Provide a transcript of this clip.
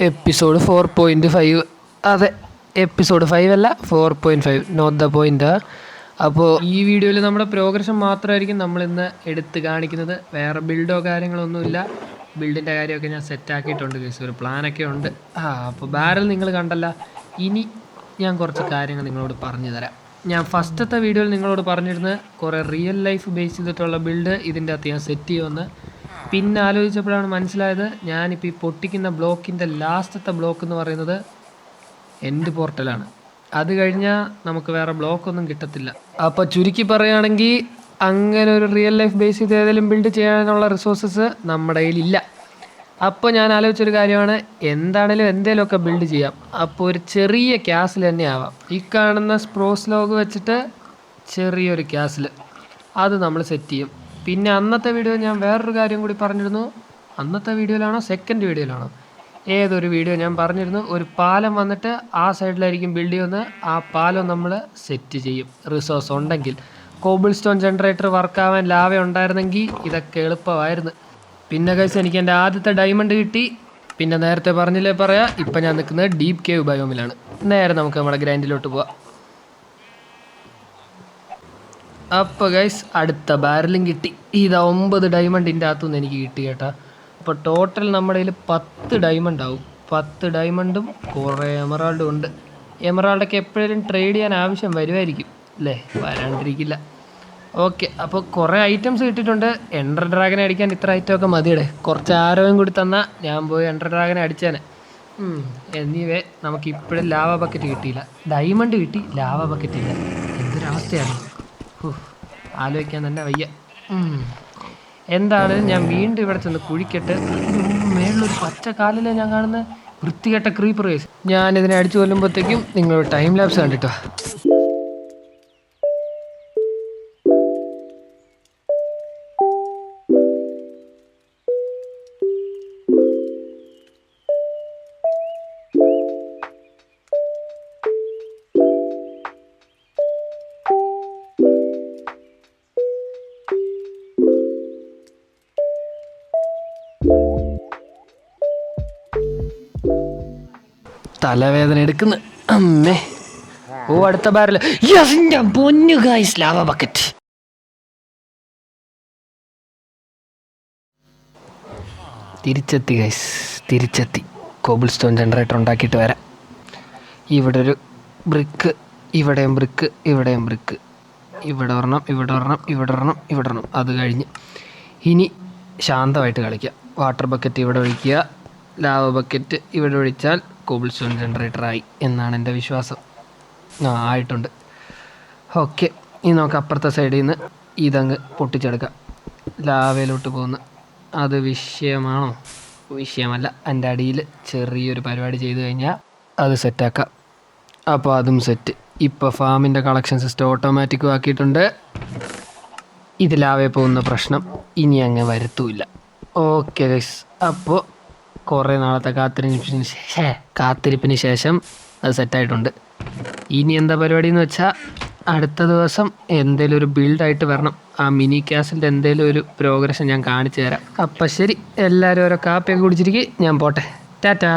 Episode 4.5. അതെ, episode 5 അല്ല, 4.5. Not the point. അപ്പോൾ ഈ വീഡിയോയിൽ നമ്മുടെ പ്രോഗ്രഷൻ മാത്രമായിരിക്കും നമ്മളിന്ന് എടുത്ത് കാണിക്കുന്നത്. വേറെ ബിൽഡോ കാര്യങ്ങളൊന്നുമില്ല. ബിൽഡിൻ്റെ കാര്യമൊക്കെ ഞാൻ സെറ്റാക്കിയിട്ടുണ്ട് ഗൈസ്, ഒരു പ്ലാനൊക്കെ ഉണ്ട്. അപ്പോൾ ബാരൽ നിങ്ങൾ കണ്ടല്ല. ഇനി ഞാൻ കുറച്ച് കാര്യങ്ങൾ നിങ്ങളോട് പറഞ്ഞു തരാം. ഞാൻ ഫസ്റ്റത്തെ വീഡിയോയിൽ നിങ്ങളോട് പറഞ്ഞിരുന്നത് കുറേ റിയൽ ലൈഫ് ബേസ് ചെയ്തിട്ടുള്ള ബിൽഡ് ഇതിൻ്റെ അകത്ത് ഞാൻ സെറ്റ് ചെയ്യുമെന്ന്. പിന്നെ ആലോചിച്ചപ്പോഴാണ് മനസ്സിലായത്, ഞാനിപ്പോൾ ഈ പൊട്ടിക്കുന്ന ബ്ലോക്കിൻ്റെ ലാസ്റ്റത്തെ ബ്ലോക്ക് എന്ന് പറയുന്നത് എൻഡ് പോർട്ടലാണ്. അത് കഴിഞ്ഞാൽ നമുക്ക് വേറെ ബ്ലോക്കൊന്നും കിട്ടത്തില്ല. അപ്പോൾ ചുരുക്കി പറയുകയാണെങ്കിൽ അങ്ങനെ ഒരു റിയൽ ലൈഫ് ബേസ് ചെയ്ത് ഏതെങ്കിലും ബിൽഡ് ചെയ്യാനുള്ള റിസോഴ്സസ് നമ്മുടെ കയ്യിലില്ല. അപ്പോൾ ഞാൻ ആലോചിച്ചൊരു കാര്യമാണ്, എന്താണേലും എന്തെങ്കിലുമൊക്കെ ബിൽഡ് ചെയ്യാം. അപ്പോൾ ഒരു ചെറിയ ക്യാസിൽ തന്നെ ആവാം. ഈ കാണുന്ന സ്പ്രോസ് ലോഗ് വെച്ചിട്ട് ചെറിയൊരു ക്യാസിൽ അത് നമ്മൾ സെറ്റ് ചെയ്യും. പിന്നെ അന്നത്തെ വീഡിയോ ഞാൻ വേറൊരു കാര്യം കൂടി പറഞ്ഞിരുന്നു. അന്നത്തെ വീഡിയോയിലാണോ സെക്കൻഡ് വീഡിയോയിലാണോ ഏതൊരു വീഡിയോ ഞാൻ പറഞ്ഞിരുന്നു, ഒരു പാലം വന്നിട്ട് ആ സൈഡിലായിരിക്കും ബിൽഡ് ചെയ്യുന്നത്. ആ പാലം നമ്മൾ സെറ്റ് ചെയ്യും റിസോഴ്സ് ഉണ്ടെങ്കിൽ. കോബിൾ സ്റ്റോൺ ജനറേറ്റർ വർക്കാവാൻ ലാവ ഉണ്ടായിരുന്നെങ്കിൽ ഇതൊക്കെ എളുപ്പമായിരുന്നു. പിന്നെ കഴിച്ച് എനിക്ക് എൻ്റെ ആദ്യത്തെ ഡയമണ്ട് കിട്ടി. പിന്നെ നേരത്തെ പറഞ്ഞില്ലേ പറയാം, ഇപ്പം ഞാൻ നിൽക്കുന്നത് ഡീപ്പ് കേവ് ബയോമിലാണ്. നേരെ നമുക്ക് നമ്മുടെ ഗ്രൈൻഡിലോട്ട് പോവാം. അപ്പോൾ ഗൈസ് അടുത്ത ബാരലും കിട്ടി. ഇത് 9 ഡയമണ്ടിൻ്റെ അകത്തുനിന്ന് എനിക്ക് കിട്ടി കേട്ടോ. അപ്പോൾ ടോട്ടൽ നമ്മുടെ കയ്യിൽ 10 ഡയമണ്ട് ആവും. 10 ഡയമണ്ടും കുറേ എമറാൾഡും ഉണ്ട്. എമറാൾഡൊക്കെ എപ്പോഴും ട്രേഡ് ചെയ്യാൻ ആവശ്യം വരുമായിരിക്കും അല്ലേ, വരാണ്ടിരിക്കില്ല. ഓക്കെ, അപ്പോൾ കുറേ ഐറ്റംസ് കിട്ടിയിട്ടുണ്ട്. എൻഡർ ഡ്രാഗനെ അടിക്കാൻ ഇത്ര ഐറ്റമൊക്കെ മതിയുടെ. കുറച്ച് ആരോഗ്യം കൂടി തന്നാൽ ഞാൻ പോയി എൻഡർ ഡ്രാഗനെ അടിച്ചേനെ. എനിവേ നമുക്ക് ഇപ്പോഴും ലാവ ബക്കറ്റ് കിട്ടിയില്ല. ഡയമണ്ട് കിട്ടി, ലാവ ബക്കറ്റ് ഇല്ല. എന്തൊരവസ്ഥയാണ്, ആലോചിക്കാൻ തന്നെ വയ്യ. എന്താണ്, ഞാൻ വീണ്ടും ഇവിടെ ചെന്ന് കുഴിക്കട്ട്. മേളിലൊരു പച്ച കാലിലെ ഞാൻ കാണുന്ന വൃത്തികെട്ട ക്രീപ്പർ കേസ്. ഞാനിതിനെ അടിച്ചു കൊല്ലുമ്പോഴത്തേക്കും നിങ്ങളൊരു ടൈം ലാപ്സ് കണ്ടിട്ടോ. തലവേദന എടുക്കുന്നു അമ്മേ. ഓ, അടുത്ത ബാരൽ. പൊന്നു ഗൈസ്, ലാവ ബക്കറ്റ്. തിരിച്ചെത്തി ഗൈസ്, തിരിച്ചെത്തി. കോബിൾ സ്റ്റോൺ ജനറേറ്റർ ഉണ്ടാക്കിയിട്ട് വരാം. ഇവിടെ ഒരു ബ്രിക്ക്, ഇവിടെയും ബ്രിക്ക്, ഇവിടെയും ബ്രിക്ക്. ഇവിടെ ഒരെണ്ണം, ഇവിടെ ഒരെണ്ണം, ഇവിടെ ഒരെണ്ണം, ഇവിടെ ഒരെണ്ണം. അത് കഴിഞ്ഞ് ഇനി ശാന്തമായിട്ട് കളിക്കുക. വാട്ടർ ബക്കറ്റ് ഇവിടെ ഒഴിക്കുക, ലാവ ബക്കറ്റ് ഇവിടെ ഒഴിച്ചാൽ കോബിൾ സ്റ്റോൺ ജനറേറ്ററായി എന്നാണ് എൻ്റെ വിശ്വാസം. ആയിട്ടുണ്ട്. ഓക്കെ, ഇനി നമുക്ക് അപ്പുറത്തെ സൈഡിൽ നിന്ന് ഇതങ്ങ് പൊട്ടിച്ചെടുക്കാം. ലാവയിലോട്ട് പോകുന്നു. അത് വിഷയമാണോ? വിഷയമല്ല. എൻ്റെ അടിയിൽ ചെറിയൊരു പരിപാടി ചെയ്ത് കഴിഞ്ഞാൽ അത് സെറ്റാക്കാം. അപ്പോൾ അതും സെറ്റ്. ഇപ്പോൾ ഫാമിൻ്റെ കളക്ഷൻ സിസ്റ്റം ഓട്ടോമാറ്റിക്കും ആക്കിയിട്ടുണ്ട്. ഇത് ലാവയിൽ പോകുന്ന പ്രശ്നം ഇനി അങ്ങ് വരുത്തുമില്ല. ഓക്കെ ഗൈസ്, അപ്പോൾ കുറേ നാളത്തെ കാത്തിരിപ്പിന് ശേഷം അത് സെറ്റായിട്ടുണ്ട്. ഇനി എന്താ പരിപാടി എന്ന് വെച്ചാൽ, അടുത്ത ദിവസം എന്തെങ്കിലും ഒരു ബിൽഡായിട്ട് വരണം. ആ മിനി ക്യാസിൻ്റെ എന്തെങ്കിലും ഒരു പ്രോഗ്രഷൻ ഞാൻ കാണിച്ചു തരാം. അപ്പം ശരി, എല്ലാവരും ഓരോ കാപ്പിയൊക്കെ കുടിച്ചിരിക്കും. ഞാൻ പോട്ടെ. ടാറ്റാ.